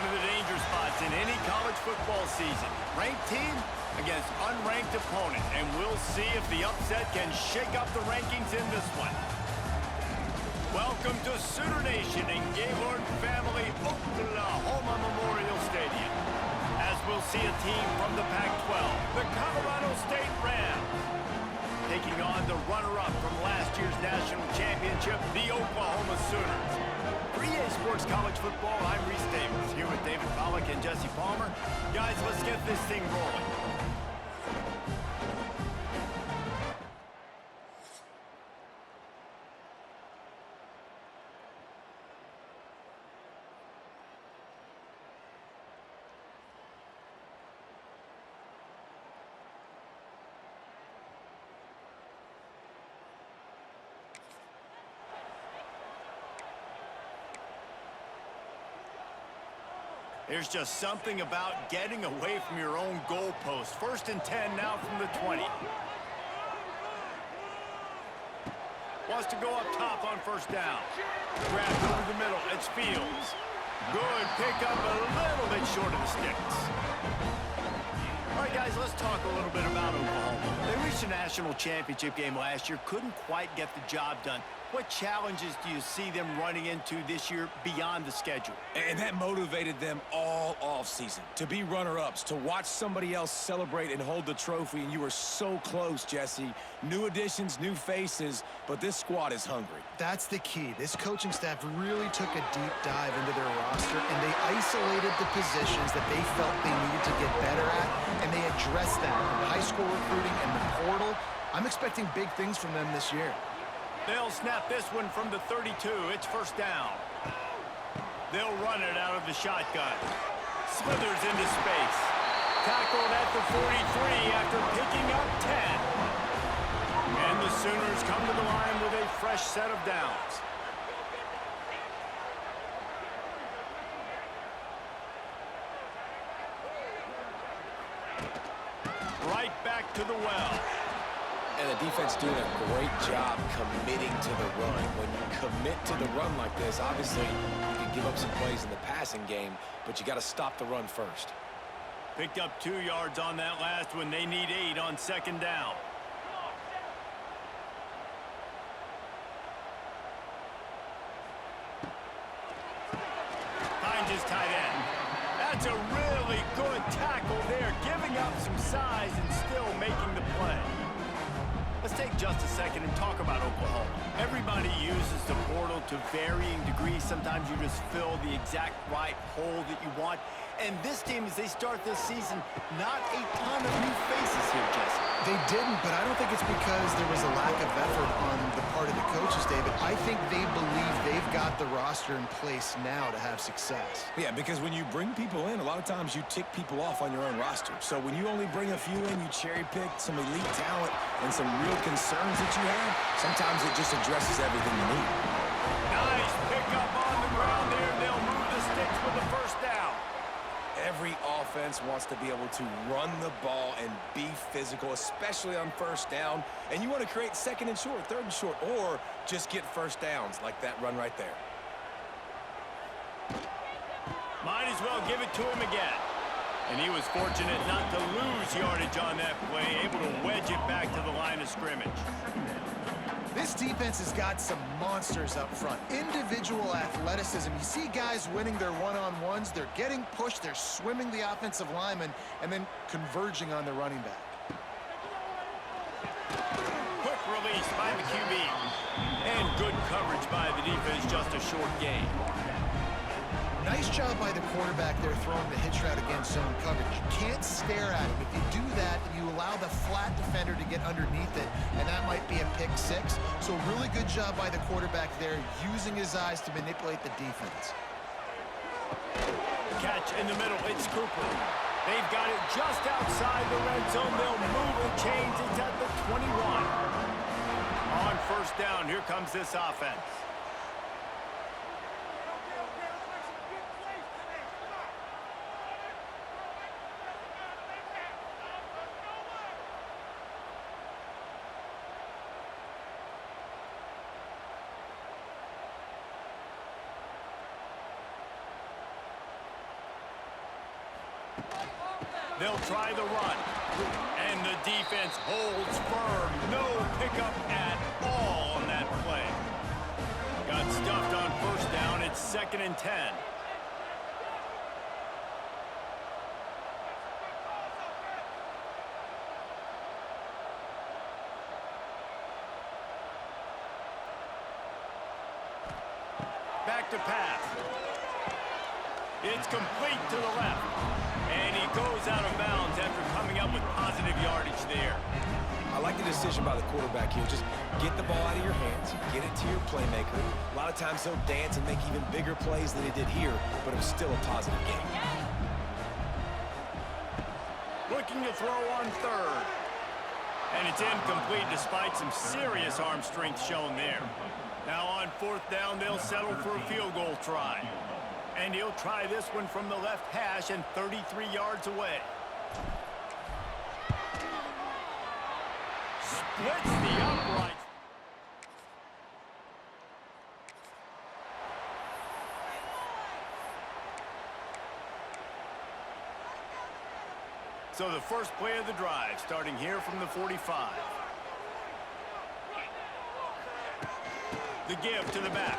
of the danger spots in any college football season. Ranked team against unranked opponent, and we'll see if the upset can shake up the rankings in this one. Welcome to Sooner Nation in Gaylord Family Oklahoma Memorial Stadium. As we'll see a team from the Pac-12, the Colorado State Rams, taking on the runner-up from last year's national championship, the Oklahoma Sooners. For EA Sports College Football, I'm Reese Davis, here with David Pollack and Jesse Palmer. Guys, let's get this thing rolling. There's just something about getting away from your own goalpost. 1st and 10 now from the 20. Wants to go up top on 1st down. Grabbed over the middle. It's Fields. Good pick up, a little bit short of the sticks. All right, guys, let's talk a little bit about Oklahoma. They reached a national championship game last year. Couldn't quite get the job done. What challenges do you see them running into this year beyond the schedule? And that motivated them all offseason. To be runner-ups, to watch somebody else celebrate and hold the trophy, and you were so close, Jesse. New additions, new faces, but this squad is hungry. That's the key. This coaching staff really took a deep dive into their roster, and they isolated the positions that they felt they needed to get better at, and they addressed that in high school recruiting and the portal. I'm expecting big things from them this year. They'll snap this one from the 32. It's 1st down. They'll run it out of the shotgun. Slithers into space. Tackled at the 43 after picking up 10. And the Sooners come to the line with a fresh set of downs. Right back to the well. And the defense doing a great job committing to the run. When you commit to the run like this, obviously you can give up some plays in the passing game, but you got to stop the run first. Picked up 2 yards on that last one. They need 8 on 2nd down. Finds his tight end. That's a really good tackle there, giving up some size and still making the play. Let's take just a second and talk about Oklahoma. Everybody uses the portal to varying degrees. Sometimes you just fill the exact right hole that you want. And this team, as they start this season, not a ton of new faces here, Jesse. They didn't, but I don't think it's because there was a lack of effort on the part of the coaches, David. I think they believe they've got the roster in place now to have success. Yeah, because when you bring people in, a lot of times you tick people off on your own roster. So when you only bring a few in, you cherry-pick some elite talent and some real concerns that you have, sometimes it just addresses everything you need. Nice pickup on the ground there. They'll move the sticks with the 1st down. Every offense wants to be able to run the ball and be physical, especially on 1st down. And you want to create 2nd and short, 3rd and short, or just get 1st downs like that run right there. Might as well give it to him again. And he was fortunate not to lose yardage on that play, able to wedge it back to the line of scrimmage. This defense has got some monsters up front. Individual athleticism. You see guys winning their one-on-ones. They're getting pushed. They're swimming the offensive lineman and then converging on the running back. Quick release by the QB. And good coverage by the defense, just a short gain. Nice job by the quarterback there throwing the hitch route against zone coverage. You can't stare at him. If you do that, you allow the flat defender to get underneath it, and that might be a pick 6. So really good job by the quarterback there, using his eyes to manipulate the defense. Catch in the middle. It's Cooper. They've got it just outside the red zone. They'll move the chains. It's at the 21. On 1st down, here comes this offense. They'll try the run. And the defense holds firm. No pickup at all on that play. Got stuffed on first down. It's 2nd and 10. Back to pass. It's complete to the left. And he goes out of bounds after coming up with positive yardage there. I like the decision by the quarterback here. Just get the ball out of your hands, get it to your playmaker. A lot of times he'll dance and make even bigger plays than he did here, but it was still a positive game. Looking to throw on 3rd. And it's incomplete despite some serious arm strength shown there. Now on 4th down, they'll settle for a field goal try. And he'll try this one from the left hash and 33 yards away. Splits the upright. So the first play of the drive, starting here from the 45. The give to the back.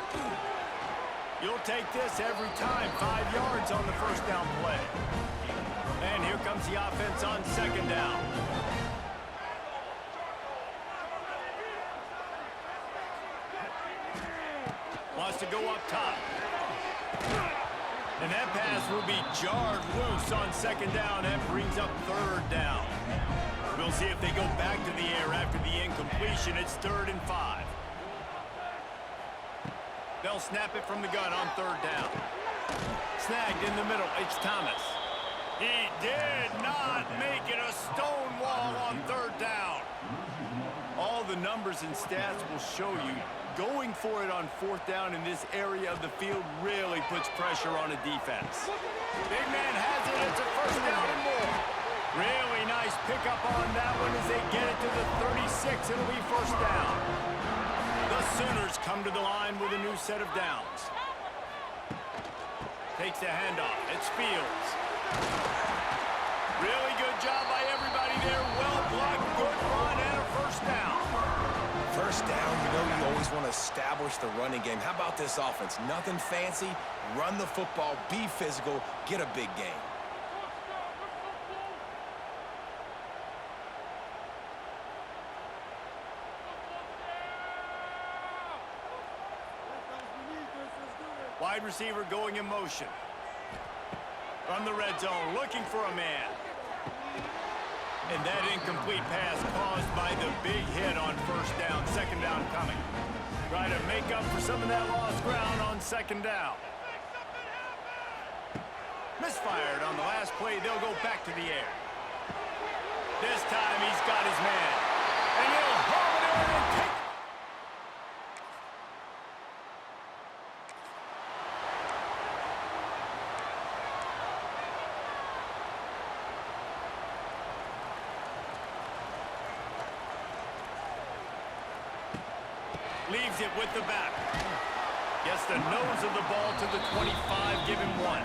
You'll take this every time. 5 yards on the first down play. And here comes the offense on 2nd down. Wants to go up top. And that pass will be jarred loose on 2nd down. That brings up 3rd down. We'll see if they go back to the air after the incompletion. It's 3rd and 5. They'll snap it from the gun on 3rd down. Snagged in the middle. It's Thomas. He did not make it a stone wall on 3rd down. All the numbers and stats will show you going for it on 4th down in this area of the field really puts pressure on a defense. Big man has it. It's a 1st down and more. Really nice pickup on that one as they get it to the 36. It'll be 1st down. The Sooners come to the line with a new set of downs. Takes the handoff. It's Fields. Really good job by everybody there. Well blocked, good run, and a 1st down. 1st down, you know you always want to establish the running game. How about this offense? Nothing fancy. Run the football, be physical, get a big gain. Wide receiver going in motion. From the red zone, looking for a man. And that incomplete pass caused by the big hit on 1st down. 2nd down coming. Try to make up for some of that lost ground on 2nd down. Misfired on the last play. They'll go back to the air. This time he's got his man. And he'll haul it in and take it. Leaves it with the back. Gets the nose of the ball to the 25, give him 1.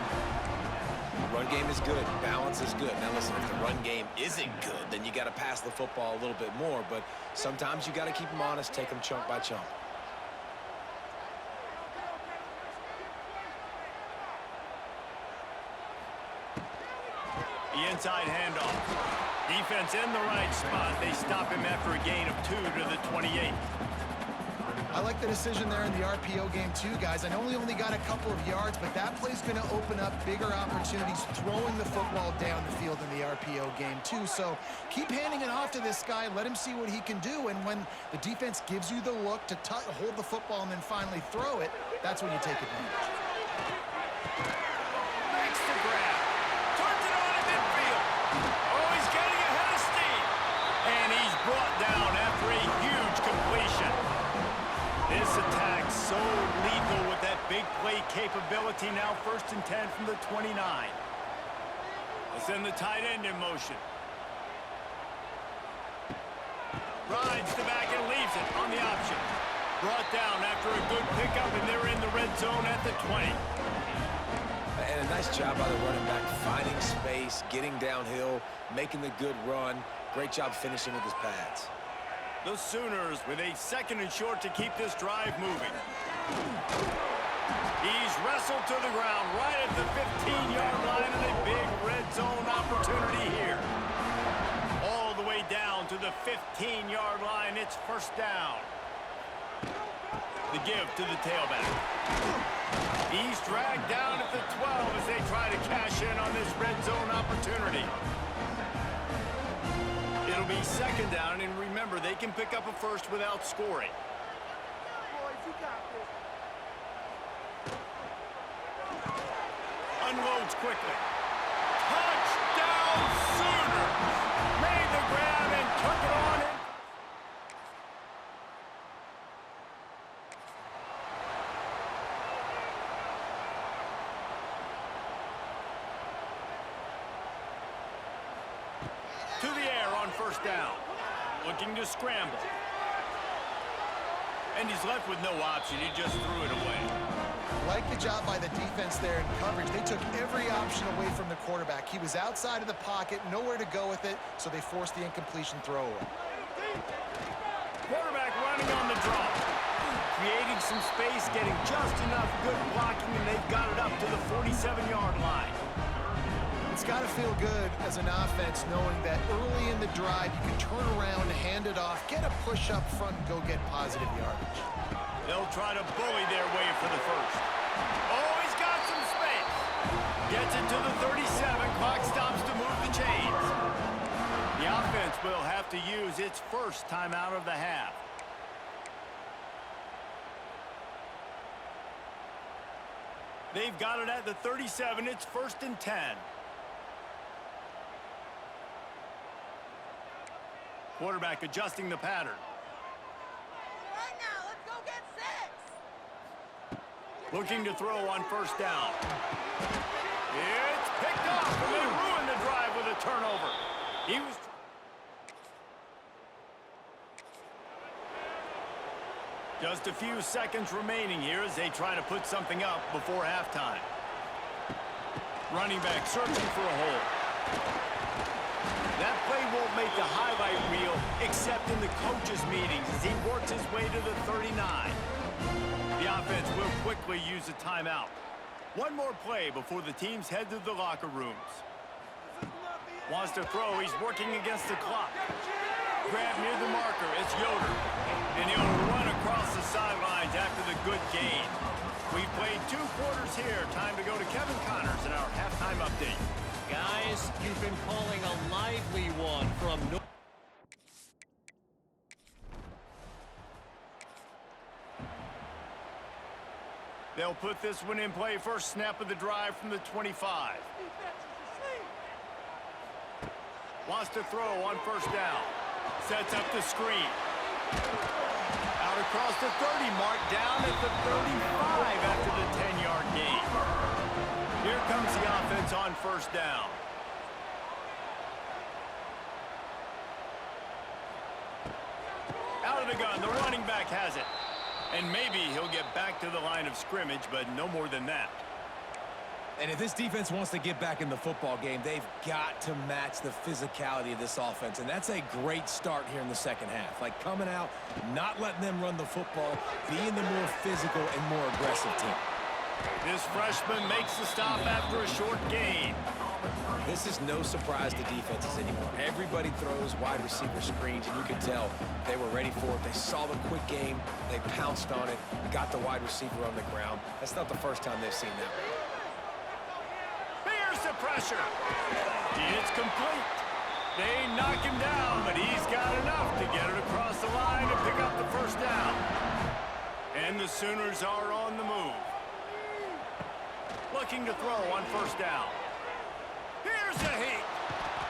Run game is good. Balance is good. Now listen, if the run game isn't good, then you got to pass the football a little bit more. But sometimes you got to keep them honest, take them chunk by chunk. The inside handoff. Defense in the right spot. They stop him after a gain of 2 to the 28. I like the decision there in the RPO game too, guys. I know he only got a couple of yards, but that play's going to open up bigger opportunities throwing the football down the field in the RPO game too. So keep handing it off to this guy. Let him see what he can do. And when the defense gives you the look to hold the football and then finally throw it, that's when you take advantage. Makes the grab. Turns it on in midfield. Oh, he's getting ahead of steam. And he's brought down after a huge completion. This attack so lethal with that big play capability. Now 1st and 10 from the 29. They'll send the tight end in motion. Rides the back and leaves it on the option. Brought down after a good pickup, and they're in the red zone at the 20. And a nice job by the running back, finding space, getting downhill, making the good run. Great job finishing with his pads. The Sooners with a 2nd and short to keep this drive moving. He's wrestled to the ground right at the 15-yard line, and a big red zone opportunity here. All the way down to the 15-yard line. It's 1st down. The give to the tailback. He's dragged down at the 12 as they try to cash in on this red zone opportunity. It'll be 2nd down, and remember, they can pick up a first without scoring. Unloads quickly. Touchdown Sooners! Made the grab and took it on in. To the air on 1st down. Looking to scramble. And he's left with no option. He just threw it away. Like the job by the defense there in coverage. They took every option away from the quarterback. He was outside of the pocket, nowhere to go with it, so they forced the incompletion throw away. Quarterback running on the draw. Creating some space, getting just enough good blocking, and they've got it up to the 47-yard line. It's got to feel good as an offense knowing that early in the drive you can turn around, hand it off, get a push up front, and go get positive yardage. They'll try to bully their way for the first. Oh, he's got some space. Gets it to the 37. Clock stops to move the chains. The offense will have to use its first timeout of the half. They've got it at the 37. It's 1st and 10. Quarterback adjusting the pattern. Right now, let's go get 6. Looking to throw on 1st down. It's picked off, and they ruined the drive with a turnover. He was... Just a few seconds remaining here as they try to put something up before halftime. Running back searching for a hole. That play won't make the highlight reel except in the coaches' meetings as he works his way to the 39. The offense will quickly use a timeout. One more play before the teams head to the locker rooms. Wants to throw. He's working against the clock. Grab near the marker. It's Yoder. And he'll run across the sidelines after the good gain. We've played 2 quarters here. Time to go to Kevin Connors in our halftime update. Guys, you've been calling a lively one from North. They'll put this one in play. First snap of the drive from the 25. Wants to throw on 1st down. Sets up the screen. Out across the 30 mark, down at the 35 after the 10-yard gain. Here comes the offense on 1st down. Out of the gun, the running back has it. And maybe he'll get back to the line of scrimmage, but no more than that. And if this defense wants to get back in the football game, they've got to match the physicality of this offense. And that's a great start here in the 2nd half. Like coming out, not letting them run the football, being the more physical and more aggressive team. This freshman makes the stop after a short gain. This is no surprise to defenses anymore. Everybody throws wide receiver screens, and you can tell they were ready for it. They saw the quick game. They pounced on it, got the wide receiver on the ground. That's not the first time they've seen that. Here's the pressure. It's complete. They knock him down, but he's got enough to get it across the line to pick up the 1st down. And the Sooners are on the move. Looking to throw on 1st down. Here's a heat.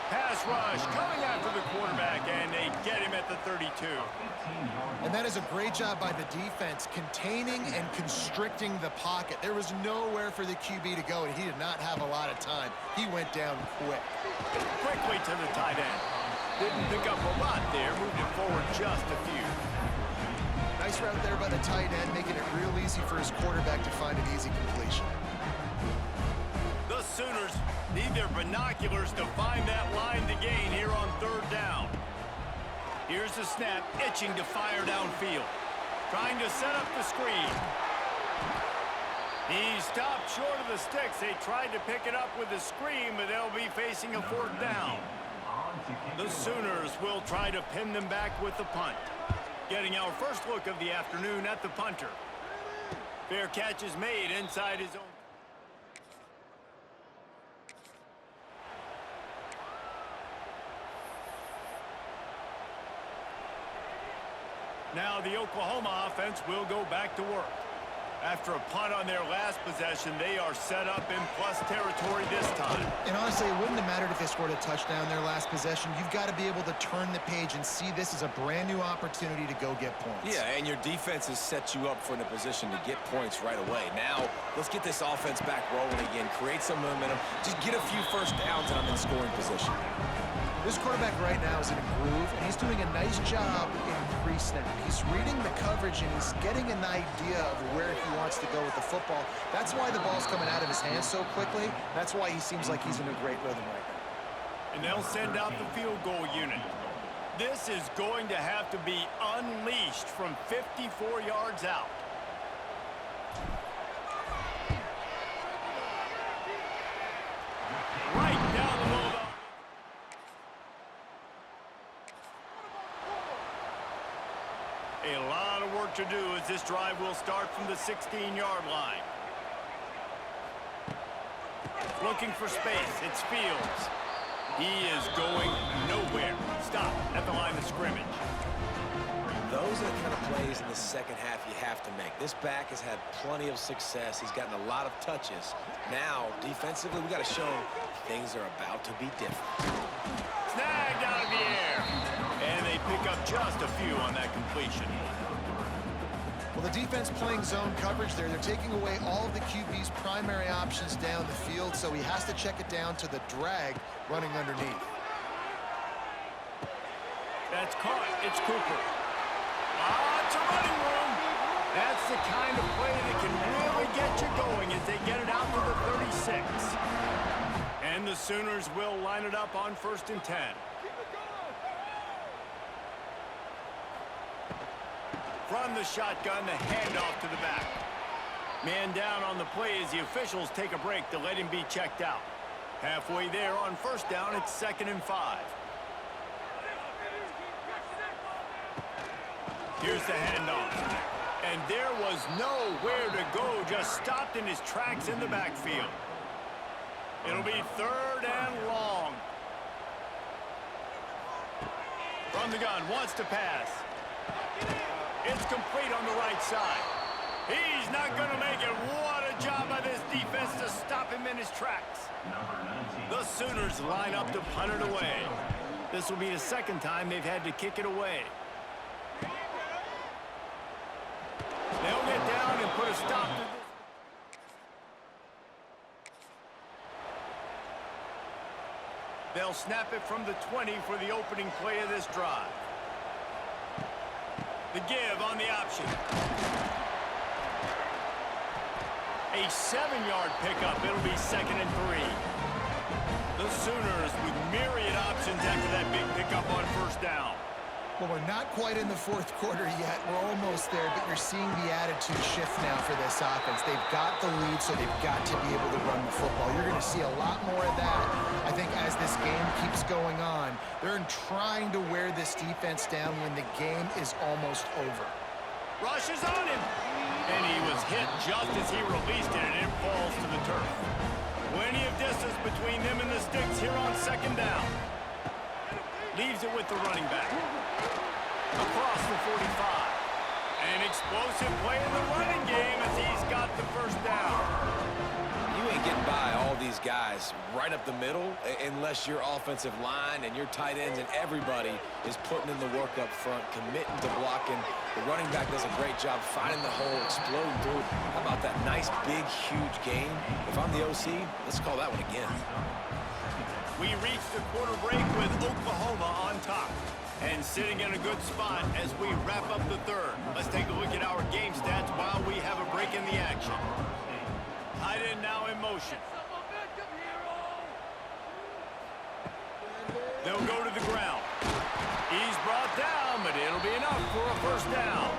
Pass rush coming after the quarterback, and they get him at the 32. And that is a great job by the defense, containing and constricting the pocket. There was nowhere for the QB to go, and he did not have a lot of time. He went down quick. Quickly to the tight end. Didn't pick up a lot there, moved it forward just a few. Nice route there by the tight end, making it real easy for his quarterback to find an easy completion. Sooners need their binoculars to find that line to gain here on third down. Here's the snap, itching to fire downfield. Trying to set up the screen. He stopped short of the sticks. They tried to pick it up with the screen, but they'll be facing a fourth down. The Sooners will try to pin them back with the punt. Getting our first look of the afternoon at the punter. Fair catch is made inside his own. Now the Oklahoma offense will go back to work. After a punt on their last possession, they are set up in plus territory this time. And honestly, it wouldn't have mattered if they scored a touchdown their last possession. You've got to be able to turn the page and see this as a brand new opportunity to go get points. Yeah, and your defense has set you up for the position to get points right away. Now, let's get this offense back rolling again, create some momentum, just get a few first downs, and I'm in scoring position. This quarterback right now is in a groove, and he's doing a nice job in pre-snap. He's reading the coverage, and he's getting an idea of where he wants to go with the football. That's why the ball's coming out of his hands so quickly. That's why he seems like he's in a great rhythm right now. And they'll send out the field goal unit. This is going to have to be unleashed from 54 yards out. Right down the middle. A lot of work to do as this drive will start from the 16-yard line. Looking for space. It's Fields. He is going nowhere. Stop at the line of scrimmage. Those are the kind of plays in the second half you have to make. This back has had plenty of success. He's gotten a lot of touches. Now, defensively, we got to show him things are about to be different. Snagged out of the air. And they pick up just a few on that completion. Well, the defense playing zone coverage there. They're taking away all of the QB's primary options down the field, so he has to check it down to the drag running underneath. That's caught. It's Cooper. It's a running room. That's the kind of play that can really get you going as they get it out to the 36. And the Sooners will line it up on 1st and 10. From the shotgun, the handoff to the back. Man down on the play as the officials take a break to let him be checked out. Halfway there on 1st down, it's 2nd and 5. Here's the handoff. And there was nowhere to go, just stopped in his tracks in the backfield. It'll be 3rd and long. From the gun, wants to pass. It's complete on the right side. He's not going to make it. What a job by this defense to stop him in his tracks. The Sooners line up to punt it away. This will be the 2nd time they've had to kick it away. They'll get down and put a stop to this. They'll snap it from the 20 for the opening play of this drive. The give on the option. A 7-yard pickup. It'll be 2nd and 3. The Sooners with myriad options after that big pickup on 1st down. Well, we're not quite in the 4th quarter yet. We're almost there, but you're seeing the attitude shift now for this offense. They've got the lead, so they've got to be able to run the football. You're going to see a lot more of that, I think, as this game keeps going on. They're trying to wear this defense down when the game is almost over. Rushes on him. And he was hit just as he released it, and it falls to the turf. Plenty of distance between them and the sticks here on 2nd down. Leaves it with the running back. Across the 45. An explosive play in the running game as he's got the 1st down. You ain't getting by all these guys right up the middle unless your offensive line and your tight ends and everybody is putting in the work up front, committing to blocking. The running back does a great job finding the hole, exploding through. How about that nice, big, huge game? If I'm the OC, let's call that one again. We reach the quarter break with Oklahoma on top. And sitting in a good spot as we wrap up the 3rd. Let's take a look at our game stats while we have a break in the action. Tight end now in motion. They'll go to the ground. He's brought down, but it'll be enough for a first down.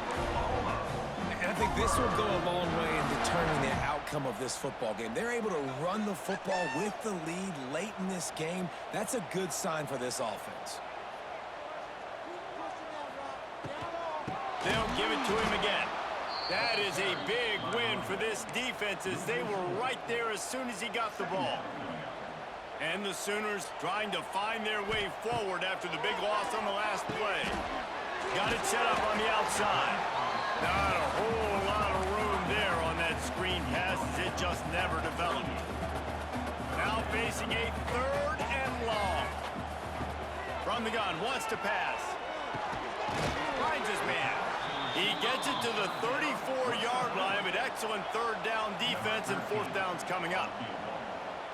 And I think this will go a long way in determining the outcome of this football game. They're able to run the football with the lead late in this game. That's a good sign for this offense. They'll give it to him again. That is a big win for this defense as they were right there as soon as he got the ball. And the Sooners trying to find their way forward after the big loss on the last play. Got it set up on the outside. Not a whole lot of room there on that screen pass as it just never developed. Now facing a 3rd and long. From the gun, wants to pass. Finds his man. He gets it to the 34-yard line, but excellent 3rd down defense and 4th downs coming up.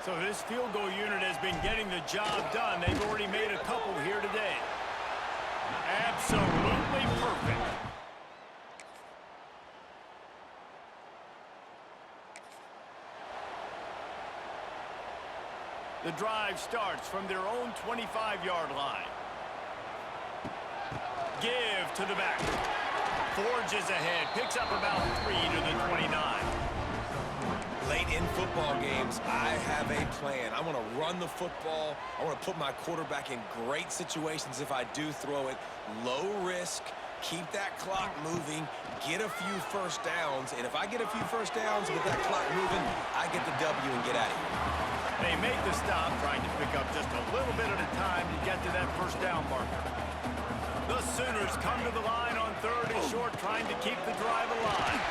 So this field goal unit has been getting the job done. They've already made a couple here today. Absolutely perfect. The drive starts from their own 25-yard line. Give to the back. Forges ahead. Picks up about 3 to the 29. Late in football games, I have a plan. I want to run the football. I want to put my quarterback in great situations if I do throw it. Low risk. Keep that clock moving. Get a few first downs. And if I get a few first downs with that clock moving, I get the W and get out of here. They make the stop, trying to pick up just a little bit at a time to get to that first down marker. The Sooners come to the line on 3rd and short, trying to keep the drive alive.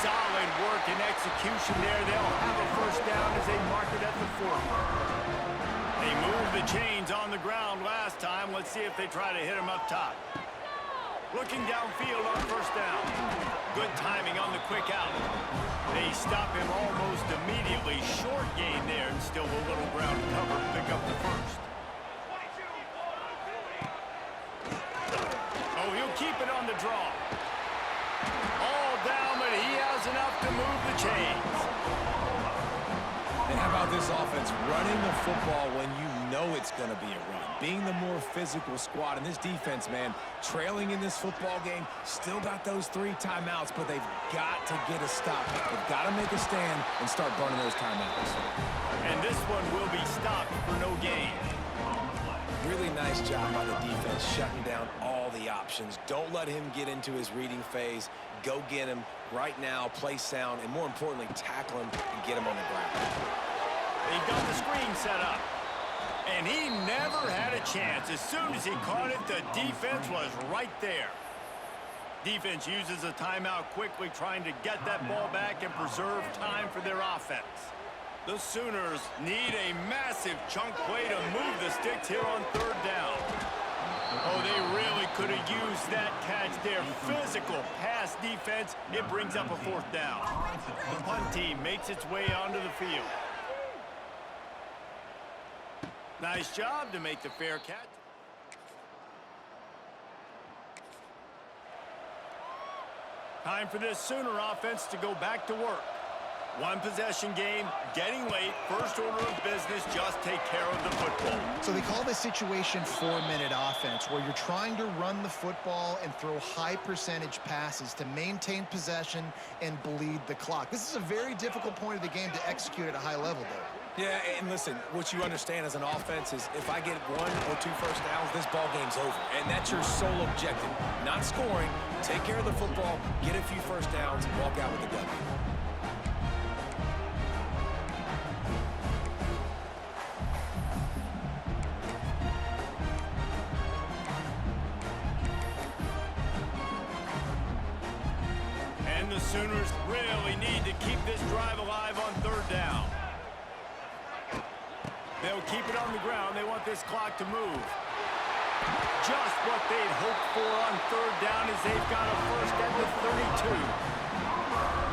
Solid work and execution there. They'll have a first down as they mark it at the 40. They moved the chains on the ground last time. Let's see if they try to hit him up top. Looking downfield on first down. Good timing on the quick out. They stop him almost immediately. Short gain there and still a little ground cover to pick up the first. Oh, he'll keep it on the draw. All down, but he has enough to move the chains. And how about this offense running the football when you know it's going to be a run? Being the more physical squad. And this defense, man, trailing in this football game, still got those 3 timeouts, but they've got to get a stop. They've got to make a stand and start burning those timeouts. And this one will be stopped for no gain. Really nice job by the defense shutting down all the options. Don't let him get into his reading phase. Go get him right now, play sound, and more importantly, tackle him and get him on the ground. They've got the screen set up. And he never had a chance. As soon as he caught it, the defense was right there. Defense uses a timeout quickly, trying to get that ball back and preserve time for their offense. The Sooners need a massive chunk play to move the sticks here on 3rd down. Oh, they really could have used that catch there. Physical pass defense. It brings up a 4th down. The punt team makes its way onto the field. Nice job to make the fair catch. Time for this Sooner offense to go back to work. One possession game, getting late, first order of business, just take care of the football. So they call this situation 4-minute offense, where you're trying to run the football and throw high percentage passes to maintain possession and bleed the clock. This is a very difficult point of the game to execute at a high level, though. Yeah, and listen, what you understand as an offense is if I get 1 or 2 first downs, this ball game's over. And that's your sole objective. Not scoring, take care of the football, get a few first downs, and walk out with the W. And the Sooners really need to keep this drive alive on 3rd down. They'll keep it on the ground. They want this clock to move. Just what they'd hoped for on 3rd down as they've got a first at the 32.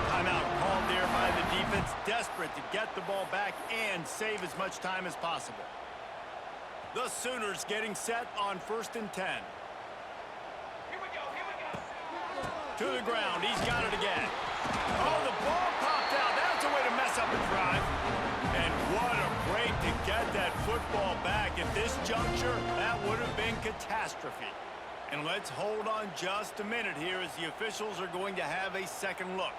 Timeout called there by the defense, desperate to get the ball back and save as much time as possible. The Sooners getting set on 1st and 10. To the ground. He's got it again. Oh, the ball popped out. That's a way to mess up a drive. And what a great to get that football back. At this juncture, that would have been catastrophe. And let's hold on just a minute here as the officials are going to have a second look.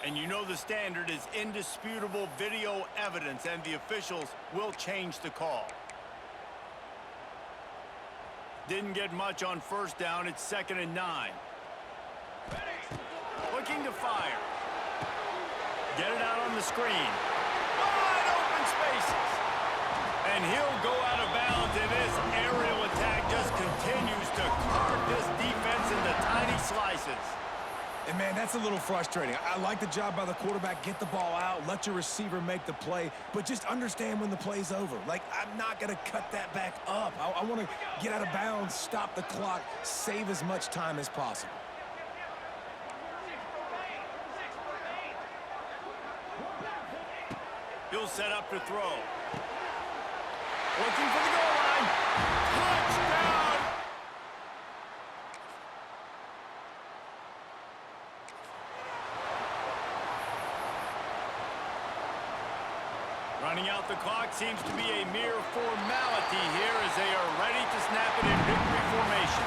And you know the standard is indisputable video evidence, and the officials will change the call. Didn't get much on first down. It's 2nd and 9. Looking to fire. Get it out on the screen. Wide open spaces. And he'll go out of bounds, and this aerial attack just continues to carve this defense into tiny slices. And, man, that's a little frustrating. I like the job by the quarterback. Get the ball out, let your receiver make the play, but just understand when the play's over. Like, I'm not going to cut that back up. I want to get out of bounds, stop the clock, save as much time as possible. He'll set up to throw. Looking for the goal line. Touchdown! Running out the clock seems to be a mere formality here as they are ready to snap it in victory formation.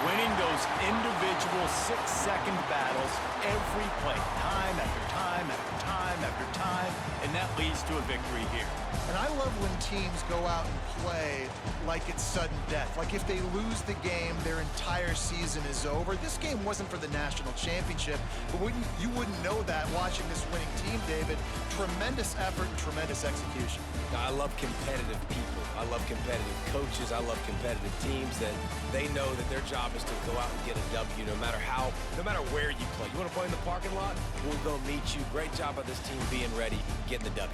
Winning those individual 6-second battles every play, time after time after time after time, and that leads to a victory here. And I love when teams go out and play like it's sudden death. Like if they lose the game, their entire season is over. This game wasn't for the national championship, but you wouldn't know that watching this winning team, David. Tremendous effort and tremendous execution. I love competitive people. I love competitive coaches. I love competitive teams that they know that their job is to go out and get a W no matter where you play. You want to play in the parking lot? We'll go meet you. Great job by this team being ready, getting the W.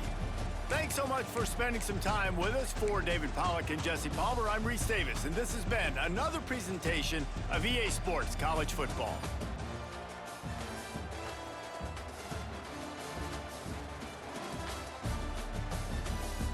Thanks so much for spending some time with us. For David Pollack and Jesse Palmer, I'm Reese Davis, and this has been another presentation of EA Sports College Football.